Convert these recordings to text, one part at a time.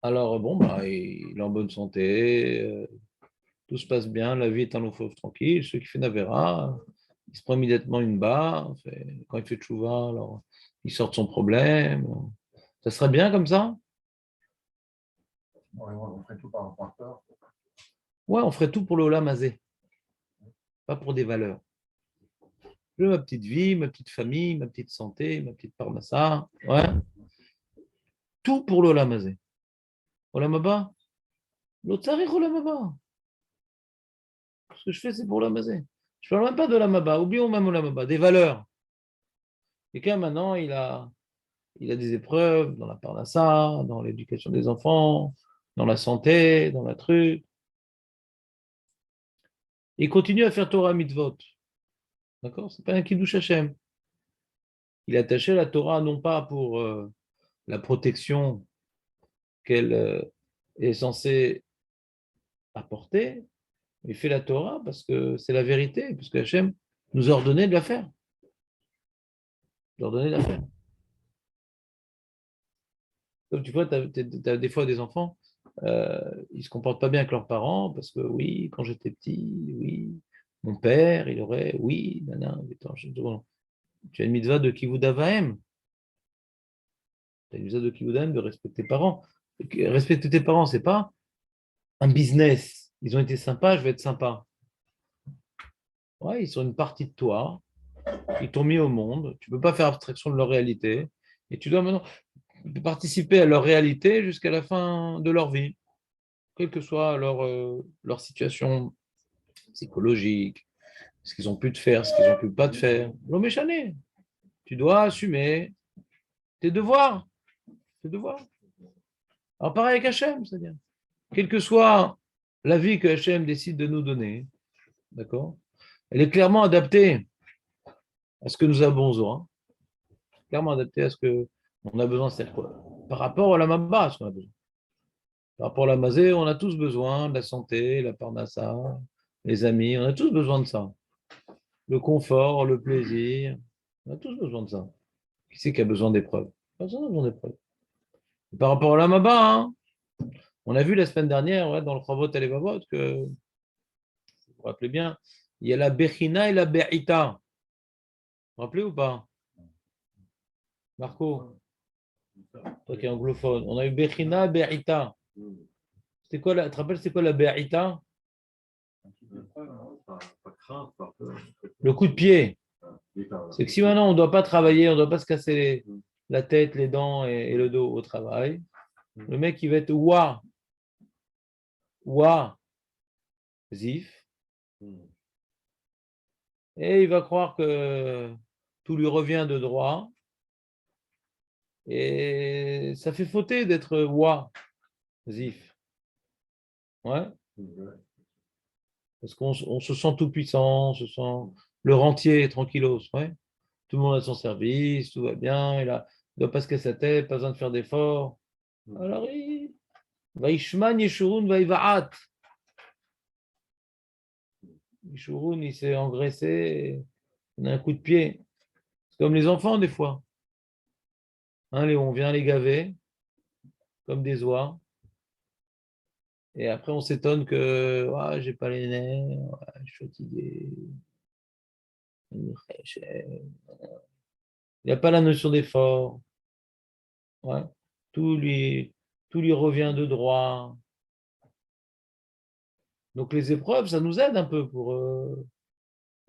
Alors, bon, bah, il est en bonne santé, tout se passe bien, la vie est un long fleuve tranquille. Ceux qui fait Navera, il se prend immédiatement une barre. Quand il fait Tchouva, alors il sort de son problème. Ça serait bien comme ça? Ouais, on ferait tout par peur. Ouais, on ferait tout pour le Olam Hazé, pas pour des valeurs. Je veux ma petite vie, ma petite famille, ma petite santé, ma petite parnassa. Ouais, tout pour le Olam Hazé. Olam Haba, l'autre Olam Haba. Ce que je fais, c'est pour Olam Hazé. Je ne parle même pas de Olam Haba. Oublions même Olam Haba, des valeurs. Quelqu'un maintenant, il a des épreuves dans la parnassa, dans l'éducation des enfants, dans la santé, dans la truc. Il continue à faire Torah mitzvot. D'accord? C'est pas un kiddush Hashem. Il est attaché à la Torah non pas pour la protection qu'elle est censée apporter, mais il fait la Torah parce que c'est la vérité, puisque Hashem nous a ordonné de la faire. Nous a ordonné de la faire. Comme tu vois, tu as, des fois des enfants, ils ne se comportent pas bien avec leurs parents parce que oui, quand j'étais petit, oui, mon père, il aurait, oui, nana, attends, bon, tu as une mitzvah de kivud avahem. Tu as une mitzvah de kivud avahem de respecter tes parents. Respecter tes parents, c'est pas un business. Ils ont été sympas, je vais être sympa. Ouais, ils sont une partie de toi, ils t'ont mis au monde, tu ne peux pas faire abstraction de leur réalité, et tu dois maintenant participer à leur réalité jusqu'à la fin de leur vie, quelle que soit leur situation psychologique, ce qu'ils ont pu te faire, ce qu'ils ont pu pas te faire. L'homme est chané. Tu dois assumer tes devoirs. Tes devoirs. Alors pareil avec Hachem, c'est-à-dire, quelle que soit la vie que Hachem décide de nous donner, d'accord, elle est clairement adaptée à ce que nous avons besoin, clairement adaptée à ce que on a besoin, c'est quoi? Par rapport à la Mamba, ce qu'on a besoin. Par rapport à la Mazé, on a tous besoin de la santé, la parnassa, les amis, on a tous besoin de ça. Le confort, le plaisir, on a tous besoin de ça. Qui c'est qui a besoin d'épreuves? Personne n'a besoin d'épreuves. Par rapport à la Maba, hein, on a vu la semaine dernière ouais, dans le Chavot et les Babot que, vous vous rappelez bien, il y a la Bechina et la Be'ita. Vous vous rappelez ou pas? Marco, toi qui es anglophone, on a eu Bechina, Be'ita. C'était quoi tu te rappelles, c'est quoi la Be'ita? Le coup de pied. C'est que si maintenant on ne doit pas travailler, on ne doit pas se casser la tête, les dents et le dos au travail, le mec il va être ouah, zif, et il va croire que tout lui revient de droit, et ça fait fauter d'être ouah, zif. Ouais, parce qu'on se sent tout puissant, on se sent le rentier, tranquillos, ouais. Tout le monde a son service, tout va bien, il ne doit pas se casser la tête, pas besoin de faire d'efforts. Alors il va Ishman Yeshurun va Ivaat. Yeshurun, il s'est engraissé, il a un coup de pied. C'est comme les enfants des fois. Hein, on vient les gaver comme des oies. Et après, on s'étonne que ah, j'ai pas les nerfs, ouais, je suis fatigué. Il n'a pas la notion d'effort. Ouais. Tout lui, tout lui revient de droit. Donc les épreuves, ça nous aide un peu pour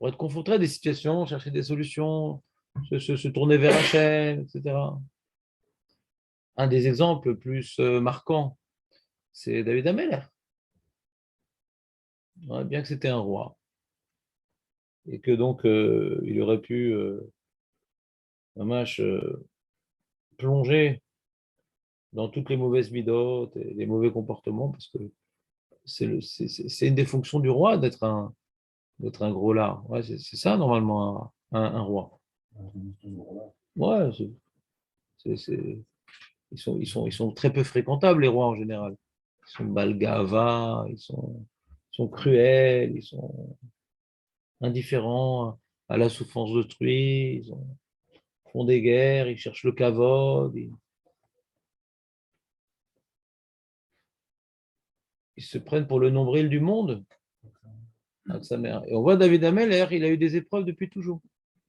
être confronté à des situations, chercher des solutions, se tourner vers la chaîne, etc. Un des exemples plus marquants, c'est David Ameller. Ouais, bien que c'était un roi. Et que donc il aurait pu plonger dans toutes les mauvaises midotes et les mauvais comportements, parce que c'est une des fonctions du roi d'être un gros lard. Ouais, c'est ça, normalement, un roi. Ouais, ils sont très peu fréquentables, les rois en général. Ils sont balgava, ils sont cruels, ils sont indifférents à la souffrance d'autrui, font des guerres, ils cherchent le kavod. ils se prennent pour le nombril du monde avec sa mère. Et on voit David Ameller, il a eu des épreuves depuis toujours.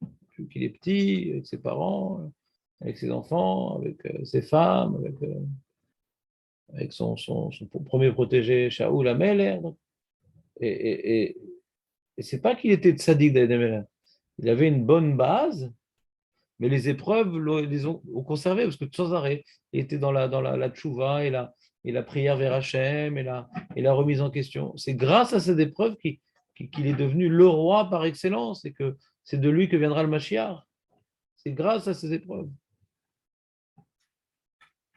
Depuis qu'il est petit, avec ses parents, avec ses enfants, avec ses femmes, avec son premier protégé, Shaoul Ameller. Et, et, et, et c'est pas qu'il était tzaddik, David Ameller. Il avait une bonne base, mais les épreuves les ont conservé parce que sans arrêt, il était dans la tchouva et la prière vers Hachem et la remise en question. C'est grâce à cette épreuve qu'il est devenu le roi par excellence et que c'est de lui que viendra le Mashiach. C'est grâce à ces épreuves.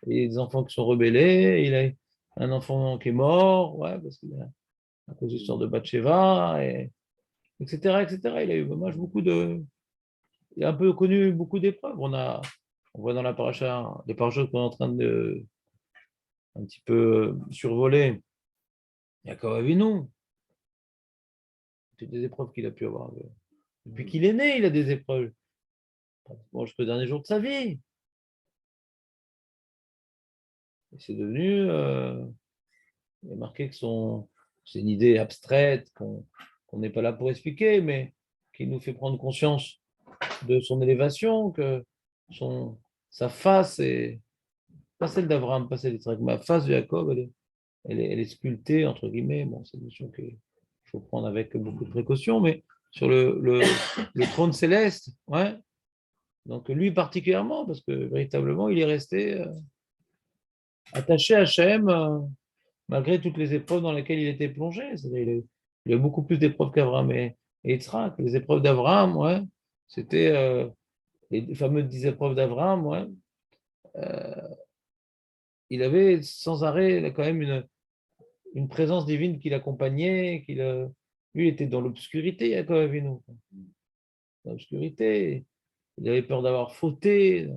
Et des enfants qui sont rebellés, il a un enfant qui est mort, ouais, parce qu'il a à cause de l'histoire de Bathsheba, etc., etc. Il a eu beaucoup de. Il a un peu connu beaucoup d'épreuves. On voit dans la paracha, les parachutes qu'on est en train de un petit peu survoler. Yaakov Avinu, toutes les épreuves qu'il a pu avoir. Depuis qu'il est né, il a des épreuves. Pratiquement jusqu'au dernier jour de sa vie. Et c'est devenu. Il est marqué que c'est une idée abstraite qu'on n'est pas là pour expliquer, mais qui nous fait prendre conscience de son élévation, que sa face est pas celle d'Abraham, pas celle d'Israël, ma face de Jacob, elle est sculptée, entre guillemets. Bon, c'est une notion qu'il faut prendre avec beaucoup de précaution, mais sur le trône céleste, ouais. Donc lui particulièrement, parce que véritablement, il est resté attaché à Hachem, malgré toutes les épreuves dans lesquelles il était plongé. Il a eu beaucoup plus d'épreuves qu'Abraham et Yitzhak. Les épreuves d'Abraham, ouais, c'était les fameuses 10 épreuves d'Abraham, ouais. Il avait sans arrêt quand même une présence divine qui l'accompagnait, lui il était dans l'obscurité, Yaakov Avinu. Dans l'obscurité. Il avait peur d'avoir fauté,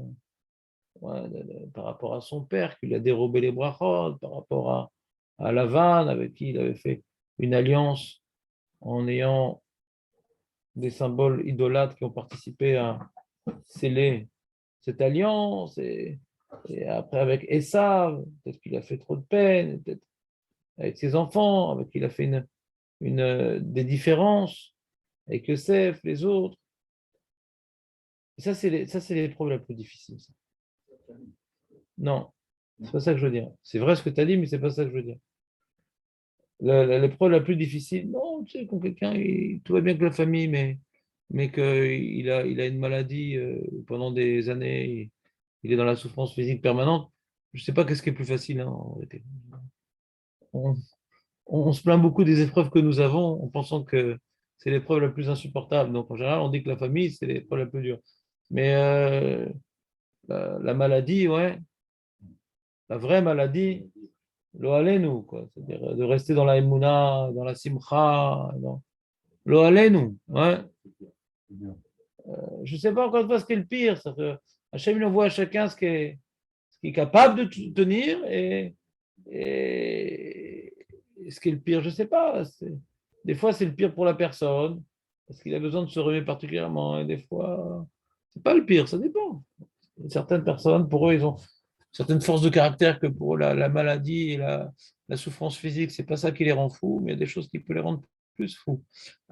ouais, par rapport à son père, qui lui a dérobé les brachot, par rapport à Lavan, avec qui il avait fait une alliance en ayant des symboles idolâtres qui ont participé à sceller cette alliance. Et après, avec Esav, peut-être qu'il a fait trop de peine, peut-être avec ses enfants, avec qui il a fait des différences, avec Yosef, les autres. Et ça, c'est l'épreuve la plus difficile. Ça. Non, c'est pas ça que je veux dire. C'est vrai ce que tu as dit, mais c'est pas ça que je veux dire. L'épreuve la plus difficile, non, tu sais, quand quelqu'un, tout va bien avec la famille, mais qu'il a une maladie pendant des années, il est dans la souffrance physique permanente, je ne sais pas qu'est-ce qui est plus facile, hein, en réalité. On, on se plaint beaucoup des épreuves que nous avons en pensant que c'est l'épreuve la plus insupportable. Donc en général, on dit que la famille, c'est l'épreuve la plus dure. Mais la maladie, ouais, la vraie maladie, lo alenu, quoi. C'est-à-dire de rester dans la emuna, dans la simcha, lo alenu, ouais. Je ne sais pas encore une fois ce qui est le pire. Hachem, il envoie à chacun ce qui est capable de tenir et ce qui est le pire, je ne sais pas. Des fois, c'est le pire pour la personne parce qu'il a besoin de se remettre particulièrement. Et des fois, c'est pas le pire, ça dépend. Certaines personnes, pour eux, ils ont certaines forces de caractère que pour eux, la maladie et la souffrance physique, c'est pas ça qui les rend fous, mais il y a des choses qui peuvent les rendre plus fous.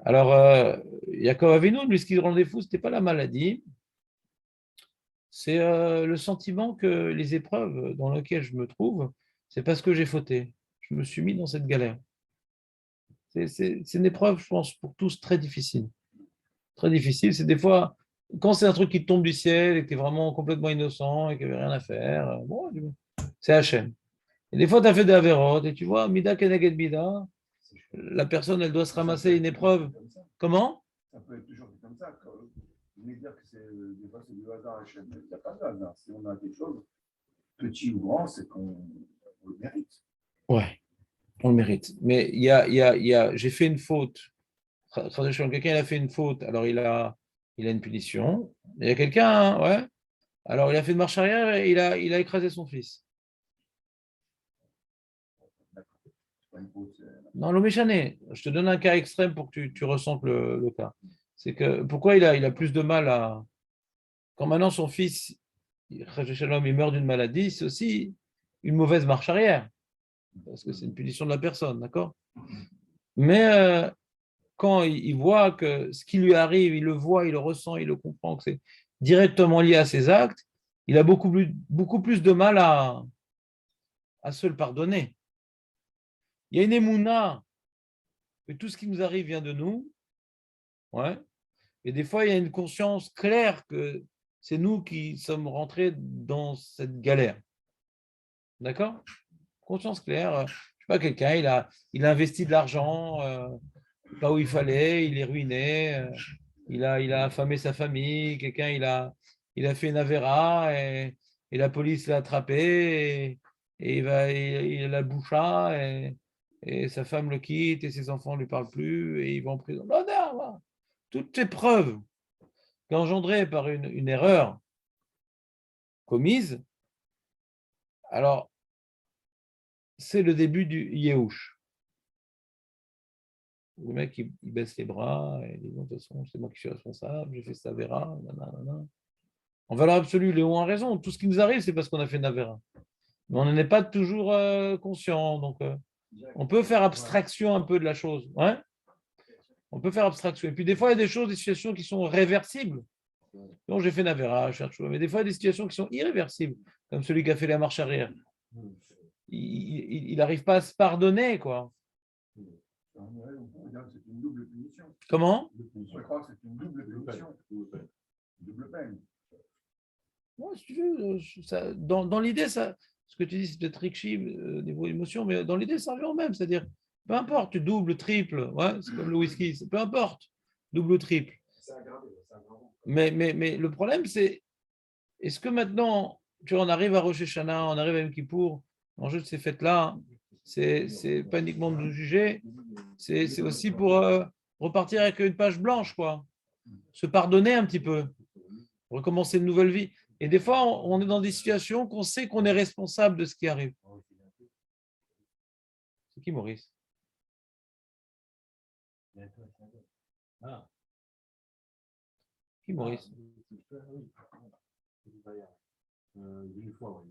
Alors, Yaakov Avinu, lui, ce qui le rendait fou, c'était pas la maladie, c'est le sentiment que les épreuves dans lesquelles je me trouve, c'est parce que j'ai fauté. Je me suis mis dans cette galère. C'est une épreuve, je pense, pour tous très difficile. Très difficile. C'est des fois, quand c'est un truc qui tombe du ciel et que tu es vraiment complètement innocent et qu'il n'y avait rien à faire, bon, c'est Hachem. Et des fois, tu as fait des avérotes et tu vois, Mida Keneged Mida, la personne, elle doit se ramasser une épreuve. Comment? Ça peut être toujours comme ça. Vous voulez dire que des fois, c'est du hasard Hachem. Il n'y a pas de hasard. Si on a des choses, petit ou grand, c'est qu'on le mérite. Ouais, on le mérite. Mais j'ai fait une faute. Quelqu'un il a fait une faute, alors il a une punition. Il y a quelqu'un, ouais, alors il a fait une marche arrière et il a écrasé son fils. Non, le méchané, je te donne un cas extrême pour que tu ressentes le cas. C'est que pourquoi il a plus de mal à. Quand maintenant son fils, il meurt d'une maladie, c'est aussi une mauvaise marche arrière. parce que c'est une punition de la personne, d'accord? Mais quand il voit que ce qui lui arrive, il le voit, il le ressent, il le comprend, que c'est directement lié à ses actes, il a beaucoup plus de mal à se le pardonner. Il y a une émouna que tout ce qui nous arrive vient de nous, ouais. Et des fois, il y a une conscience claire que c'est nous qui sommes rentrés dans cette galère. D'accord? Conscience claire. Je sais pas, quelqu'un, il a investi de l'argent pas où il fallait, il est ruiné, il a affamé sa famille, quelqu'un, il a fait une avéra et la police l'a attrapé et il a la boucha et sa femme le quitte et ses enfants ne lui parlent plus et il va en prison. Non, non, non. Toutes ces preuves engendrées par une erreur commise, alors c'est le début du Yehush. Le mec, il baisse les bras et il dit, bon, de toute façon, c'est moi qui suis responsable, j'ai fait cette avéra, nanana. En valeur absolue, Léon a raison. Tout ce qui nous arrive, c'est parce qu'on a fait une avéra. Mais on n'en est pas toujours conscient. Donc, on peut faire abstraction un peu de la chose. Ouais, on peut faire abstraction. Et puis, des fois, il y a des choses, des situations qui sont réversibles. Donc, j'ai fait une avéra, je cherche. Mais des fois, il y a des situations qui sont irréversibles, comme celui qui a fait la marche arrière. Il n'arrive pas à se pardonner, quoi. C'est une double punition. Comment? Je crois que c'est une double punition. Double peine. Ouais, si tu veux, dans l'idée, ça, ce que tu dis, c'est peut-être richi niveau émotion, mais dans l'idée, ça revient au même. C'est-à-dire, peu importe, tu doubles, triple, ouais, c'est comme le whisky, peu importe, double ou triple. C'est aggravé, c'est aggravé. Mais le problème, c'est, est-ce que maintenant, tu vois, on arrive à Rosh Hashanah, on arrive à Yom Kippour, l'enjeu de ces fêtes-là, c'est pas uniquement de nous juger, c'est aussi pour repartir avec une page blanche, quoi. Se pardonner un petit peu, recommencer une nouvelle vie. Et des fois, on est dans des situations qu'on sait qu'on est responsable de ce qui arrive. C'est qui, Maurice? Qui, Maurice? Une fois, oui.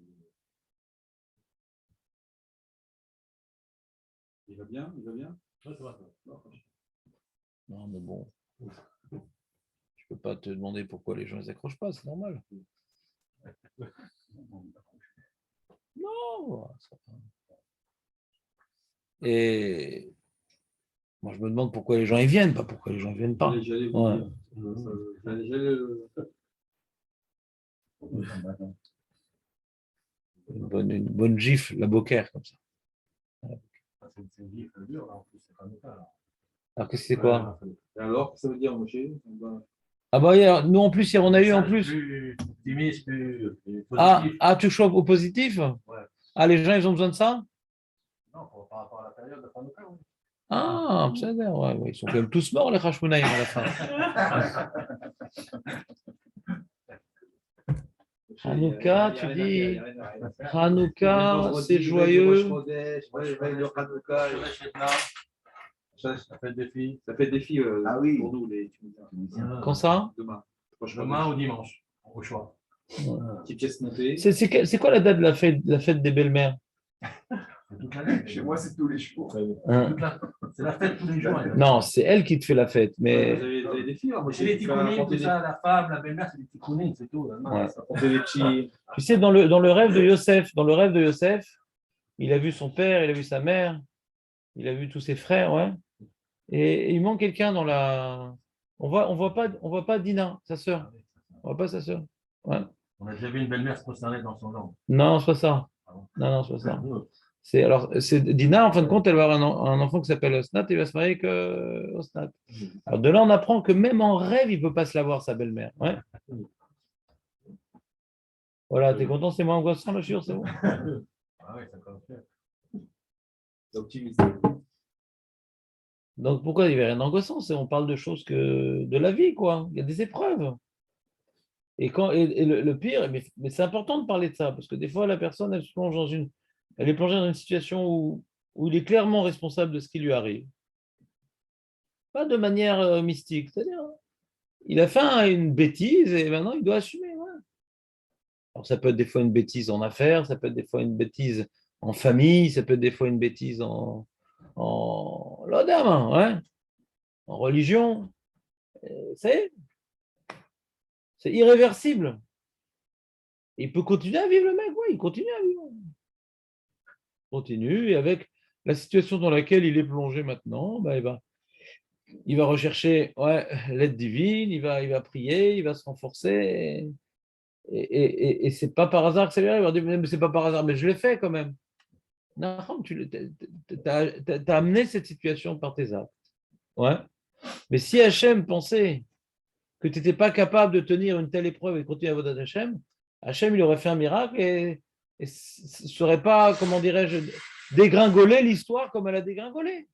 Il va bien? Il va bien? Ouais, ça va. Non, mais bon, je peux pas te demander pourquoi les gens ne s'accrochent pas, c'est normal. Non. Et moi, je me demande pourquoi les gens y viennent, pas pourquoi les gens ne viennent pas. J'allais Ouais. dire. Une bonne gifle, la bocaire, comme ça. C'est une gifle dure, là, en plus, c'est pas métal. Alors, qu'est-ce que c'est quoi? Et alors, ça veut dire, Moshe? Ah bah, hier, nous, en plus, hier, on a eu en plus. Plus optimiste, plus Ah, positif. tu choisis au positif? Ouais. Ah, les gens, ils ont besoin de ça? Non, par rapport à la période de Hanouka, oui. Ah, ça a l'air, ouais, ils sont quand même tous morts, les Hashmonaïm, à la fin. Hanouka, tu dis. Hanouka, c'est joyeux. Ça fait des filles. Ça fait des filles Ah oui. pour nous, les Tunisiens. Quand ça? Demain. Demain ou dimanche, au choix. Petite pièce montée. C'est quoi la date de la fête des belles-mères? Toute l'année. Chez moi, c'est tous les jours. Hein? C'est la fête tous les jours. Non, c'est elle qui te fait la fête, Vous mais avez des filles, hein, moi, C'est les ticounines, tout ça, la femme, la belle-mère, c'est des ticounines, c'est tout. Ouais. On fait des petits. tu sais, dans le rêve de Yosef, il a vu son père, il a vu sa mère, il a vu tous ses frères, ouais. Et il manque quelqu'un dans la. On voit pas Dina, sa sœur. On voit pas sa sœur. Ouais. On a déjà vu une belle-mère se prosterner dans son genre. Non, c'est pas ça. Non, c'est pas ça. C'est Dina, en fin de compte, elle va avoir un enfant qui s'appelle Osnat et il va se marier avec Osnat. Alors de là, on apprend que même en rêve, il ne peut pas se la voir, sa belle-mère. Ouais. Voilà, t'es content, c'est moins angoissant, le chien, c'est bon. Ah oui, ça commence bien. L'optimisme. Donc pourquoi il n'y avait rien d'angoissant? On parle de choses de la vie, quoi. Il y a des épreuves. Et le pire, mais c'est important de parler de ça, parce que des fois, la personne, elle est plongée dans une situation où il est clairement responsable de ce qui lui arrive. Pas de manière mystique, c'est-à-dire, il a fait une bêtise et maintenant il doit assumer. Ouais. Alors ça peut être des fois une bêtise en affaires, ça peut être des fois une bêtise en famille, ça peut être des fois une bêtise l'odam, ouais, en religion. C'est irréversible. Il peut continuer à vivre, le mec, oui, il continue à vivre. Il continue, et avec la situation dans laquelle il est plongé maintenant, bah, il va rechercher l'aide divine, il va prier, il va se renforcer. Et c'est pas par hasard que ça lui arrive. On dit, mais c'est pas par hasard, mais je l'ai fait quand même. Non, tu as amené cette situation par tes actes. Ouais. Mais si Hachem pensait que tu n'étais pas capable de tenir une telle épreuve et de continuer à voter Hachem, Hachem, il aurait fait un miracle et ne serait pas, comment dirais-je, dégringolé l'histoire comme elle a dégringolé.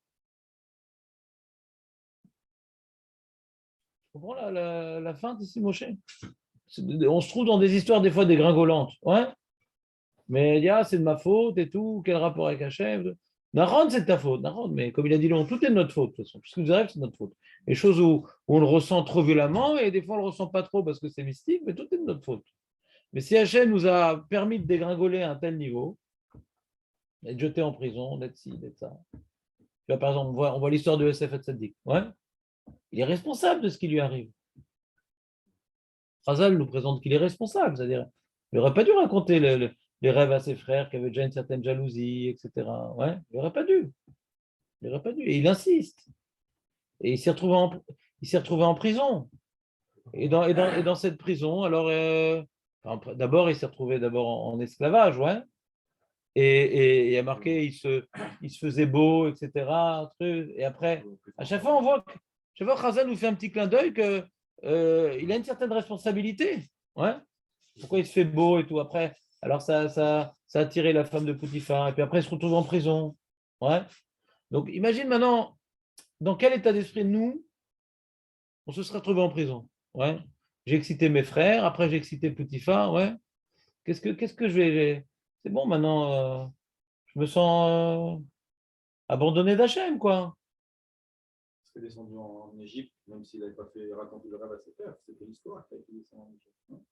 Tu comprends la feinte ici, Moshe? On se trouve dans des histoires des fois dégringolantes. Ouais. Mais il y a, c'est de ma faute et tout, quel rapport avec Hachem? Naron, c'est de ta faute, Naron, mais comme il a dit long, tout est de notre faute, de toute façon. Tout ce qui nous arrive, c'est de notre faute. Les choses où on le ressent trop violemment, et des fois on ne le ressent pas trop parce que c'est mystique, mais tout est de notre faute. Mais si Hachem nous a permis de dégringoler à un tel niveau, d'être jeté en prison, d'être ci, d'être ça. Tu vois, par exemple, on voit l'histoire de Yosef Hatzadik. Ouais. Il est responsable de ce qui lui arrive. Chazal nous présente qu'il est responsable, c'est-à-dire, il n'aurait pas dû raconter les rêves à ses frères qui avaient déjà une certaine jalousie, etc. Ouais, il n'aurait pas dû. Il n'aurait pas dû. Et il insiste. Et il s'est retrouvé en prison. Et dans cette prison, alors, d'abord, il s'est retrouvé en esclavage, ouais. Et il y a marqué, il se faisait beau, etc. Et après, à chaque fois, on voit que Chazal nous fait un petit clin d'œil que il a une certaine responsabilité. Ouais. Pourquoi il se fait beau et tout. Après, alors ça a attiré la femme de Potiphar. Et puis après, il se retrouve en prison. Ouais. Donc, imagine maintenant, dans quel état d'esprit nous, on se serait retrouvé en prison. Ouais. J'ai excité mes frères. Après, j'ai excité Potiphar. Ouais. Qu'est-ce que je vais... C'est bon, maintenant, je me sens abandonné d'Hachem, quoi. Parce que descendu en Égypte, même s'il n'avait pas fait raconter le rêve à ses pères, c'était l'histoire qui a été descendu en Égypte.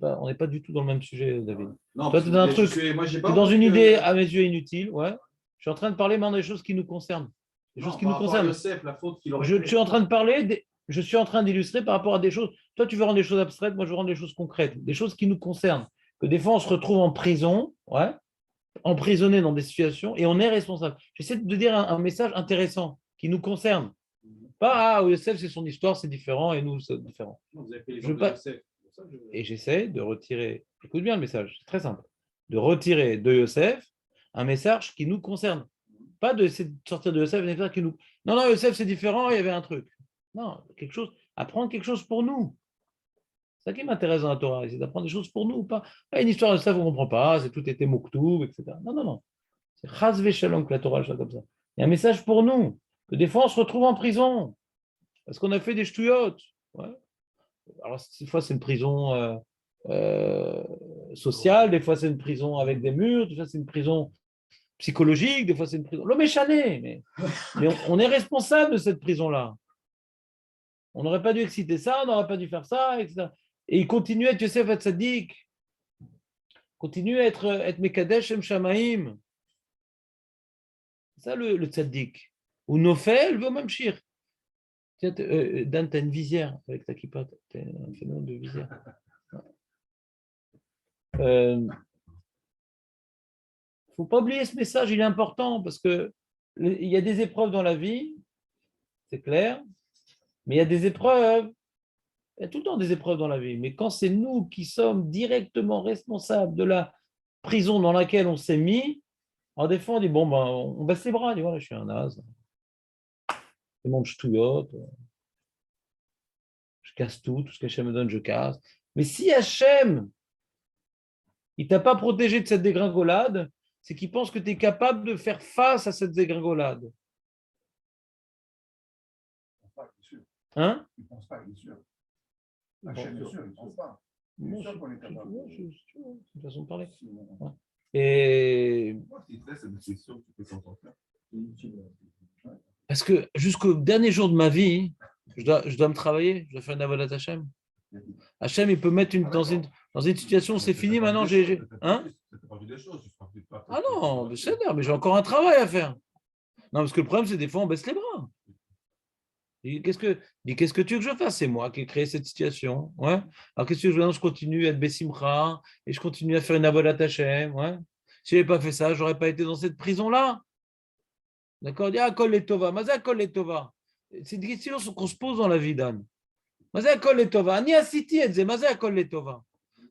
On n'est pas du tout dans le même sujet, David. Non, toi, tu es dans un truc, tu es dans une idée, à mes yeux, inutile. Ouais. Je suis en train de parler maintenant des choses qui nous concernent. Des choses qui nous concernent. Yosef, la faute qu'il aurait je suis en train de parler, je suis en train d'illustrer par rapport à des choses. Toi, tu veux rendre des choses abstraites, moi, je veux rendre des choses concrètes, des choses qui nous concernent. Que des fois, on se retrouve en prison, ouais, emprisonné dans des situations, et on est responsable. J'essaie de dire un message intéressant qui nous concerne. Pas, Yosef, c'est son histoire, c'est différent, et nous, c'est différent. Non, vous avez fait les gens de Yosef. Et j'essaie de retirer, écoute bien le message, c'est très simple, de retirer de Yosef un message qui nous concerne. Pas de sortir de Yosef un message qui nous... Non, Yosef, c'est différent, il y avait un truc. Non, apprendre quelque chose pour nous. C'est ça qui m'intéresse dans la Torah, c'est d'apprendre des choses pour nous. Pas une histoire de Yosef, on ne comprend pas, c'est tout était Mouktoub, etc. Non. C'est Chaz Veshalom que la Torah soit comme ça. Il y a un message pour nous, que des fois on se retrouve en prison, parce qu'on a fait des ch'touillottes. Ouais. Alors, des fois, c'est une prison sociale, des fois, c'est une prison avec des murs, des fois, c'est une prison psychologique, des fois, c'est une prison. L'homme est chané, mais on est responsable de cette prison-là. On n'aurait pas dû exciter ça, on n'aurait pas dû faire ça, etc. Et il continue à être Yosef Hatzadik, continue à être Mekadesh Shem Shamaim. C'est ça le tzaddik. Ou Nofel veut même shir. Dan, tu as une visière avec ta kippa, tu as un phénomène de visière. Il ne faut pas oublier ce message, il est important parce qu'il y a des épreuves dans la vie, c'est clair, mais il y a des épreuves, il y a tout le temps des épreuves dans la vie, mais quand c'est nous qui sommes directement responsables de la prison dans laquelle on s'est mis, alors des fois on dit, bon, ben, on baisse les bras, on dit, voilà, je suis un naze. C'est mon ch'touillotte, je casse tout ce qu'Hachem me donne, je casse. Mais si Hachem, il ne t'a pas protégé de cette dégringolade, c'est qu'il pense que tu es capable de faire face à cette dégringolade. Hein? Il ne pense pas, il est sûr. Hachem est sûr, il ne pense pas. Il est sûr qu'on est capable. C'est une façon de parler. Et... Parce que jusqu'au dernier jour de ma vie, je dois me travailler, je dois faire une avodat Hachem. Hachem, il peut mettre dans une situation où c'est fini, maintenant, j'ai... Hein? Ah non, c'est bien, mais j'ai encore un travail à faire. Non, parce que le problème, c'est des fois, on baisse les bras. Qu'est-ce que tu veux que je fasse? C'est moi qui ai créé cette situation. Ouais. Alors, qu'est-ce que je veux dire? Je continue à être Bessimcha et je continue à faire une avodat Hashem. Ouais. Si je n'avais pas fait ça, je n'aurais pas été dans cette prison-là. D'accord? Il dit, ah, kol letova. Maza kol letova. C'est des questions qu'on se pose dans la vie, Dan. Maza kol letova. Ani asiti et ze. Maza kol letova.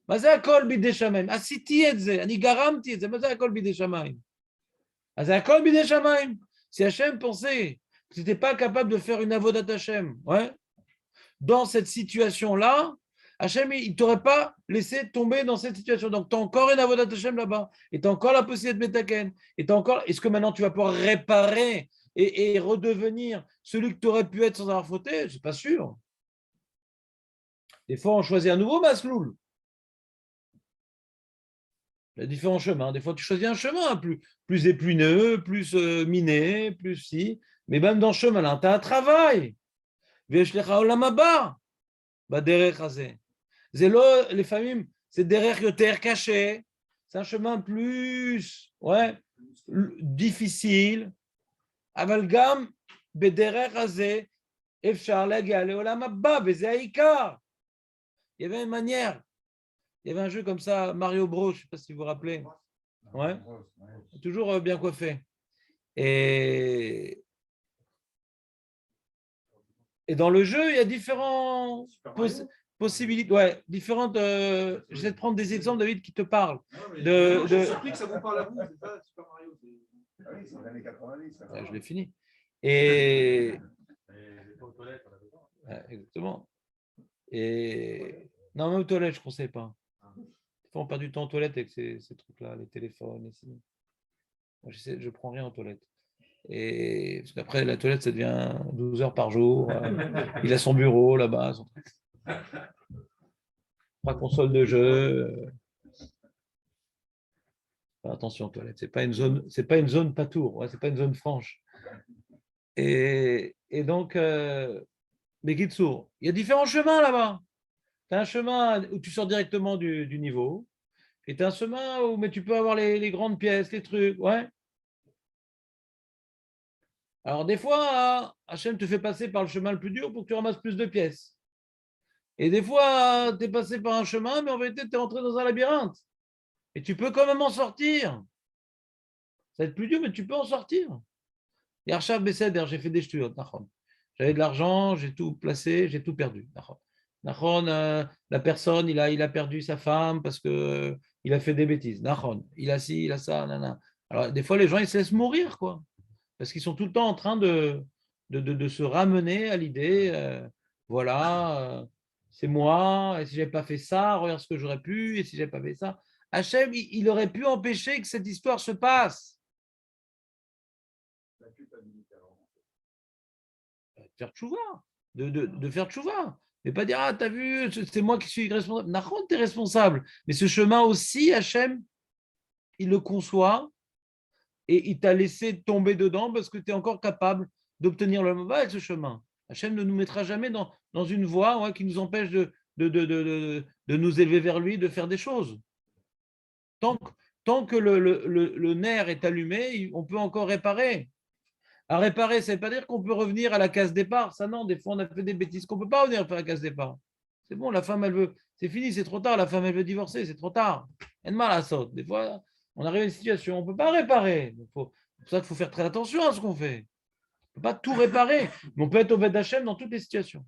Maza kol bidei shamayim. Asiti et ze. Ani garamti et ze. Maza kol bidei shamayim. Maza kol bidei shamayim. Si Hashem pensait que tu n'étais pas capable de faire une avodat Hashem, ouais, dans cette situation-là, Hachem, il ne t'aurait pas laissé tomber dans cette situation. Donc, tu as encore une avodat Hashem là-bas, et tu as encore la possibilité de Metaken, et tu encore. Est-ce que maintenant tu vas pouvoir réparer et redevenir celui que tu aurais pu être sans avoir fauté? Je ne suis pas sûr. Des fois, on choisit un nouveau masloul. Il y a différents chemins. Des fois, tu choisis un chemin plus épineux, plus miné, plus si. Mais même dans ce chemin-là, tu as un travail. Les familles, c'est derrière que terre cachée. C'est un chemin plus difficile. Avalgam, bederech hazeh, efshar lagia leolam haba, veze haikar. Il y avait une manière. Il y avait un jeu comme ça, Mario Bros, je ne sais pas si vous vous rappelez. Ouais. Toujours bien coiffé. Et dans le jeu, il y a différentes possibilités. Ouais, différentes. J'essaie de prendre des exemples, David, qui te parlent. Je suis surpris que ça vous parle à vous. C'est pas Super Mario. Ah oui, c'est les années 90. Ça. Je l'ai fini. Et. Exactement. Et. Non, même aux toilettes, je ne conseille pas. Des fois, on perd du temps aux toilettes avec ces trucs-là, les téléphones. Moi, je ne prends rien aux toilettes. Et parce qu'après, la toilette, ça devient 12 heures par jour. Il a son bureau là-bas. Pas console de jeu. Attention, toilette. C'est pas une zone patour. Ouais, c'est pas une zone franche. Et donc, Bekitsour, il y a différents chemins là-bas. Tu as un chemin où tu sors directement du niveau. Et tu as un chemin où mais tu peux avoir les grandes pièces, les trucs. Ouais. Alors, des fois, Hachem te fait passer par le chemin le plus dur pour que tu ramasses plus de pièces. Et des fois, tu es passé par un chemin, mais en vérité, tu es entré dans un labyrinthe. Et tu peux quand même en sortir. Ça va être plus dur, mais tu peux en sortir. Et Arshab Besséder, j'ai fait des ch'tuyot. J'avais de l'argent, j'ai tout placé, j'ai tout perdu. La personne, il a perdu sa femme parce qu'il a fait des bêtises. Il a ci, il a ça. Nana. Alors, des fois, les gens, ils se laissent mourir, quoi. Parce qu'ils sont tout le temps en train de se ramener à l'idée, voilà, c'est moi, et si je n'avais pas fait ça, regarde ce que j'aurais pu, et si je n'avais pas fait ça. Hachem, il aurait pu empêcher que cette histoire se passe. Faire tchouva, de faire tchouva. Mais pas dire, ah, t'as vu, c'est moi qui suis responsable. Nahon, t'es responsable. Mais ce chemin aussi, Hachem, il le conçoit, et il t'a laissé tomber dedans parce que tu es encore capable d'obtenir le Maba avec ce chemin. Hachem ne nous mettra jamais dans une voie qui nous empêche de nous élever vers lui, de faire des choses. Tant que le nerf est allumé, on peut encore réparer. À réparer, ça ne veut pas dire qu'on peut revenir à la case départ. Ça, non, des fois, on a fait des bêtises qu'on ne peut pas revenir faire la case départ. C'est bon, la femme, elle veut. C'est fini, c'est trop tard. La femme, elle veut divorcer, c'est trop tard. Elle mal à ça. Des fois, on arrive à une situation, on ne peut pas réparer. C'est pour ça qu'il faut faire très attention à ce qu'on fait. On ne peut pas tout réparer, mais on peut être au Beth Hachem dans toutes les situations.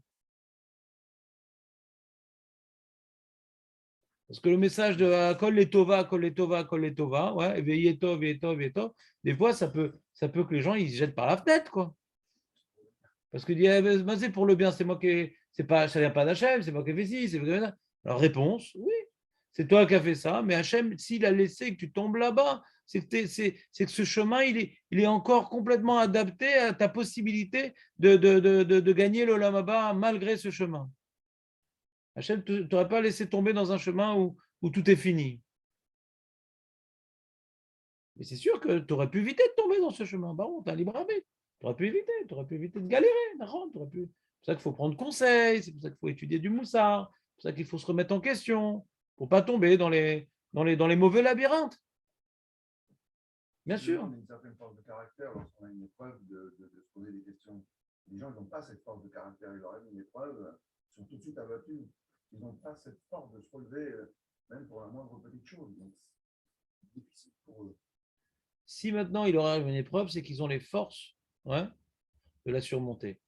Parce que le message de Kol Letova, Kol Letova, Kol Letova, ouais, Ve'yetov, Ve'yetov, Ve'yetov, des fois, ça peut que les gens ils se jettent par la fenêtre, quoi. Parce que c'est pour le bien, c'est moi qui. Ça vient pas d'Hachem, c'est moi qui ai fait ci, c'est. Alors, réponse, oui, c'est toi qui as fait ça, mais Hachem, s'il a laissé que tu tombes là-bas, c'est que ce chemin, il est encore complètement adapté à ta possibilité de gagner le Olam Haba malgré ce chemin. Hachem ne t'aurait pas laissé tomber dans un chemin où tout est fini. Mais c'est sûr que tu aurais pu éviter de tomber dans ce chemin. Baron, tu as un libre arbitre. Tu aurais pu éviter de galérer. C'est pour ça qu'il faut prendre conseil, c'est pour ça qu'il faut étudier du moussard, c'est pour ça qu'il faut se remettre en question, pour ne pas tomber dans les mauvais labyrinthes. Bien sûr. On a une certaine force de caractère lorsqu'on a une épreuve de se poser des questions. Les gens, ils n'ont pas cette force de caractère. Ils leur arrivent une épreuve, ils sont tout de suite abattus. Ils n'ont pas cette force de se relever, même pour la moindre petite chose. Donc, c'est difficile pour eux. Si maintenant il leur arrive une épreuve, c'est qu'ils ont les forces, ouais, de la surmonter.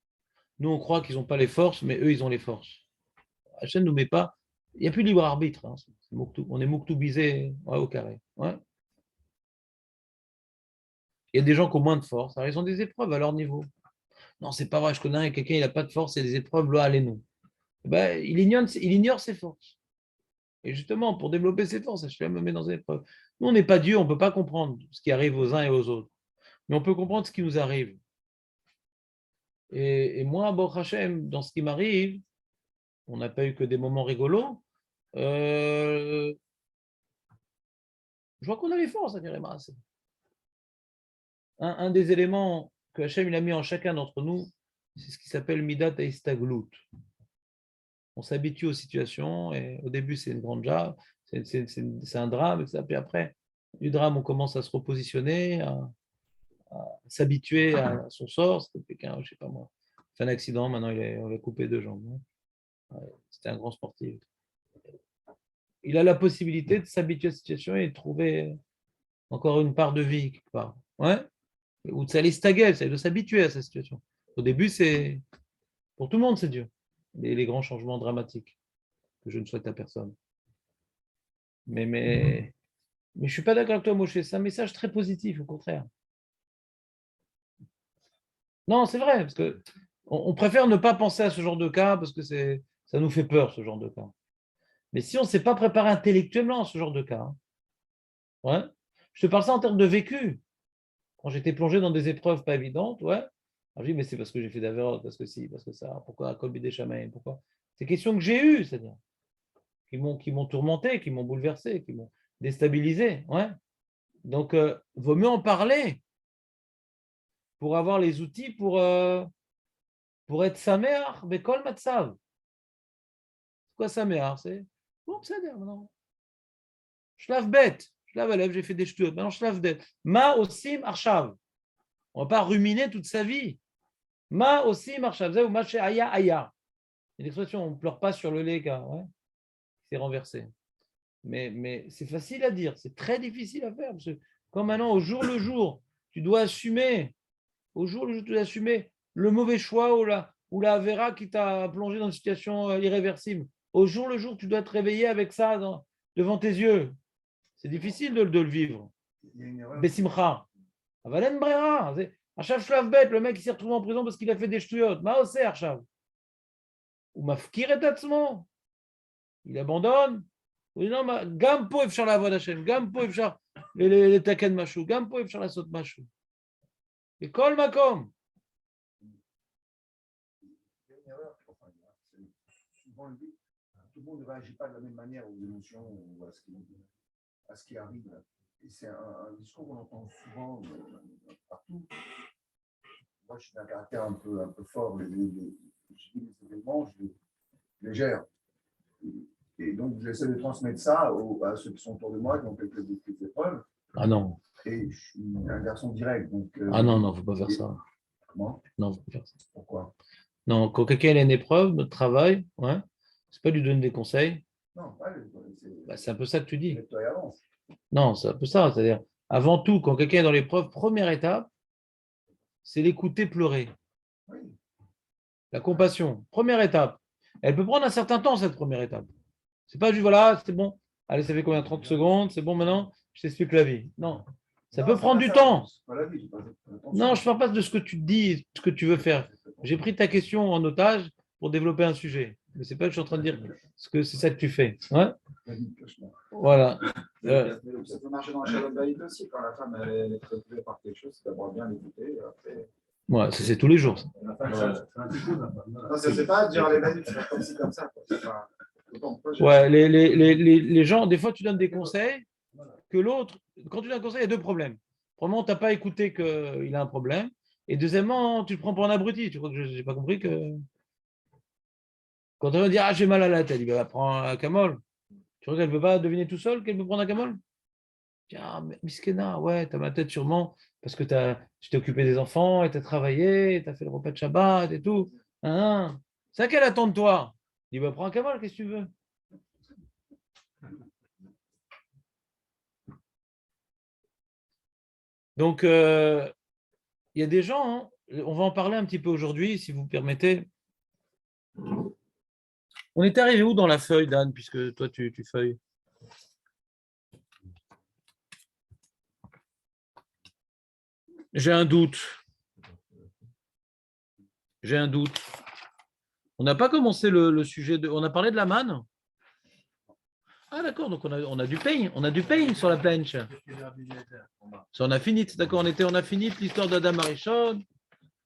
Nous, on croit qu'ils n'ont pas les forces, mais eux, ils ont les forces. Hachem ne nous met pas. Il n'y a plus de libre arbitre. Hein. On est mouktoubisé, ouais, au carré. Ouais. Il y a des gens qui ont moins de force. Alors, ils ont des épreuves à leur niveau. Non, c'est pas vrai. Je connais quelqu'un, il n'a pas de force, et des épreuves, là, allez, non. Ben, il ignore ses forces. Et justement, pour développer ses forces, Hachem me met dans des épreuves. Nous, on n'est pas Dieu, on ne peut pas comprendre ce qui arrive aux uns et aux autres. Mais on peut comprendre ce qui nous arrive. Et moi, Baruch Hashem, dans ce qui m'arrive, on n'a pas eu que des moments rigolos. Je vois qu'on a les forces à dire un des éléments que Hachem il a mis en chacun d'entre nous, c'est ce qui s'appelle Midat Istaglut. On s'habitue aux situations et au début c'est une grande joie, c'est un drame, etc. Puis après, du drame, on commence à se repositionner, à s'habituer à son sort. C'était quelqu'un, je sais pas moi, fait un accident, maintenant on l'a coupé 2 jambes. Ouais, c'était un grand sportif. Il a la possibilité de s'habituer à la situation et de trouver encore une part de vie quelque part. Ouais. Ou de s'aller staguer, c'est de s'habituer à cette situation. Au début, c'est pour tout le monde, c'est dur. Les grands changements dramatiques que je ne souhaite à personne. Mais je ne suis pas d'accord avec toi, Moshe. C'est un message très positif, au contraire. Non, c'est vrai, parce que on préfère ne pas penser à ce genre de cas parce que ça nous fait peur, ce genre de cas. Mais si on ne s'est pas préparé intellectuellement à ce genre de cas, ouais, je te parle ça en termes de vécu. Quand j'étais plongé dans des épreuves pas évidentes, ouais, alors je dis, mais c'est parce que j'ai fait d'avérotes, parce que si, parce que ça, pourquoi Colby des Chamaïs, pourquoi? C'est questions que j'ai eues, c'est-à-dire, qui m'ont tourmenté, qui m'ont bouleversé, qui m'ont déstabilisé, ouais. Donc, vaut mieux en parler pour avoir les outils pour être saméar, bekol matzav. C'est quoi saméar? C'est bon, c'est dire maintenant. Shlav bet, shlav alev, j'ai fait des ch'tiotes, maintenant shlav bet. Ma osim arshav. On ne va pas ruminer toute sa vie. Ma aussi marchav, ou ma aya aya. Une expression, on ne pleure pas sur le lait, ouais, c'est renversé. Mais c'est facile à dire, c'est très difficile à faire. Parce que quand maintenant, au jour le jour, tu dois assumer, au jour le jour, tu dois assumer le mauvais choix ou la avéra qui t'a plongé dans une situation irréversible. Au jour le jour, tu dois te réveiller avec ça devant tes yeux. C'est difficile de le vivre. Il y a une erreur. Bessimcha. Avalen brera. Achav shlav bet, le mec qui s'est retrouvé en prison parce qu'il a fait des ch'tuyot. Ma osé, Achav. Ou mafkir et tatsmo. Il abandonne. Oui, non, Gampo efchar la voix d'Hachem. Gampo efchar les taken machou. Gampo efchar la saute machou. Et kol makom. Il y a une erreur. Enfin, c'est souvent le but. Tout le monde ne réagit pas de la même manière aux émotions ou à ce qui arrive. Et c'est un discours qu'on entend souvent partout. Moi, je suis d'un caractère un peu fort. Je vis les événements, je les gère. Et donc, j'essaie de transmettre ça à ceux qui sont autour de moi, qui ont quelques épreuves. Ah non. Et je suis un garçon direct. Donc, ah non, il ne faut pas faire ça. Comment? Non, il ne faut pas faire ça. Pourquoi? Non, quand quelqu'un a une épreuve, notre travail, ouais, c'est pas lui donner des conseils. Non, pas c'est un peu ça que tu dis. Toi et avance. Non, c'est un peu ça. C'est-à-dire, avant tout, quand quelqu'un est dans l'épreuve, première étape, c'est l'écouter pleurer. Oui. La compassion, première étape. Elle peut prendre un certain temps, cette première étape. C'est pas juste, voilà, c'est bon. Allez, ça fait combien? 30 secondes, c'est bon maintenant, je t'explique la vie. Non, ça peut prendre du temps. Non, je ne parle pas de ce que tu dis, ce que tu veux faire. J'ai pris ta question en otage pour développer un sujet. Mais c'est pas que je suis en train de dire que c'est ça que tu fais. Ouais, voilà. Ça peut marcher dans la Shalom Bayit aussi, quand la femme elle est préoccupée par quelque chose, c'est d'abord bien l'écouter. Après... Ouais, c'est tous les jours. Ça. Non, c'est pas dire les Bayit, c'est comme ci, comme ça. Ouais, les gens, des fois, tu donnes des conseils que l'autre, quand tu donnes un conseil, il y a deux problèmes. Premièrement, tu n'as pas écouté qu'il a un problème. Et deuxièmement, tu le prends pour un abruti. Tu crois que je n'ai pas compris que. Quand on va dire, ah, j'ai mal à la tête, il va prendre un camol. Tu crois qu'elle ne peut pas deviner tout seul qu'elle peut prendre un camol? Ah, mais Miskena, ouais, t'as ma tête sûrement parce que tu t'es occupé des enfants et t'as travaillé, t'as fait le repas de Shabbat et tout. Hein. C'est à quelle attend de toi? Il va prendre un cavale, qu'est-ce que tu veux? Donc, il y a des gens, hein, on va en parler un petit peu aujourd'hui, si vous permettez. On est arrivé où dans la feuille, Dan, puisque toi, tu feuilles? J'ai un doute. J'ai un doute. On n'a pas commencé le sujet de. On a parlé de la manne? Ah, d'accord, donc on a du pain. On a du pain sur la planche. Ça, on a fini, d'accord, on a fini l'histoire d'Adam Arishon.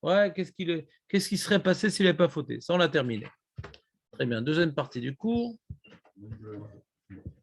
Ouais, qu'est-ce qui serait passé s'il n'avait pas fauté? Ça, on l'a terminé. Très bien. Deuxième partie du cours.